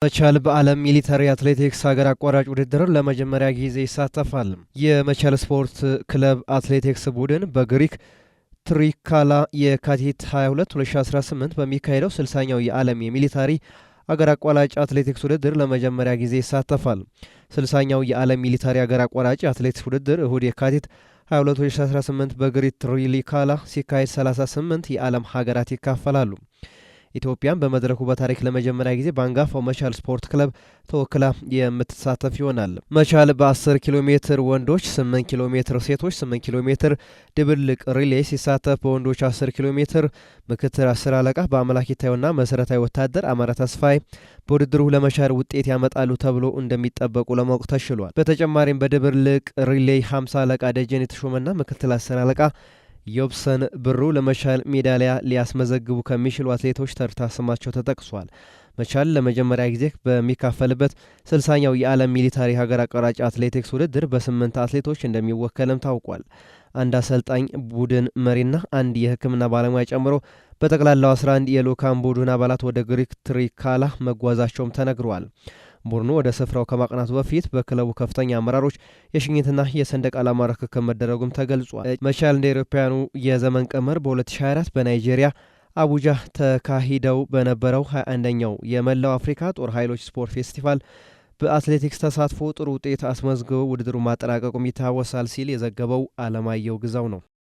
መቻል በዓለም ሚሊተሪ አትሌቲክስ ሀገር አቋራጭ ውድድር ለመጀመሪያ ጊዜ ይሳተፋል። የመቻል ስፖርት ክለብ አትሌቲክስ ቡድን በግሪክ ትሪካላ የካቲት 22 2018 በሚካሄደው 60ኛው የዓለም የሚሊተሪ አገር አቋራጭ አትሌቲክስ ውድድር ለመጀመሪያ ጊዜ ይሳተፋል። 60ኛው የዓለም ሚሊተሪ አገር አቋራጭ አትሌቲክስ ውድድር እሁድ የካቲት 22 2018 በግሪክ ትሪካላ ሲካሄድ 38 የዓለም ሀገራት ይካፈላሉ። ኢትዮጵያን በመድረኩ በታሪክ ለመጀመሪያ ጊዜ በአንጋፋው መቻል ስፖርት ክለብ ተወክላ የምትሳተፍ ይሆናል። መቻል በ10 ኪሎ ሜትር ወንዶች፣ 8 ኪሎ ሜትር ሴቶች፣ 8 ኪሎ ሜትር ድብልቅ ሪሌ ሲሳተፍ በወንዶች 10 ኪሎ ሜትር ምክትል 10 አለቃ በአምላክ ይታየውና መሰረታዊ ወታደር አማረ ተስፋዬ በውድድሩ ለመቻል ውጤት ያመጣሉ ተብሎ እንደሚጠበቁ ለማወቅ ተችሏል። በተጨማሪም በድብልቅ ሪሌ 50 አለቃ ደጀን የተሾመና ምክትል 10 አለቃ ዮብሰን ብሩ ለመቻል ሜዳሊያ ሊያስመዘግቡ ከሚችሉ አትሌቶች ተርታ ስማቸው ተጠቅሷል። መቻል ለመጀመሪያ ጊዜ በሚካፈልበት 60ኛው የዓለም ሚሊታሪ ሀገር አቋራጭ አትሌቲክስ ውድድር በ8 አትሌቶች እንደሚወከልም ታውቋል። አንድ አሰልጣኝ፣ ቡድን መሪና አንድ የሕክምና ባለሙያ ጨምሮ በጠቅላላው 11 የልዑካን ቡድን አባላት ወደ ግሪክ ትሪካላ መጓዛቸውም ተነግሯል። ቡድኑ ወደ ስፍራው ከማቅናቱ በፊት በክለቡ ከፍተኛ አመራሮች የሽኝትና የሰንደቅ ዓላማ ርክክብ መደረጉም ተገልጿል። መቻል እንደ አውሮፓውያኑ የዘመን ቀመር በ2024 በናይጄሪያ አቡጃ ተካሂደው በነበረው 21ኛው የመላው አፍሪካ ጦር ኃይሎች ስፖርት ፌስቲቫል በአትሌቲክስ ተሳትፎ ጥሩ ውጤት አስመዝግበው ውድድሩ ማጠናቀቁም ይታወሳል ሲል የዘገበው አለማየሁ ግዛው ነው።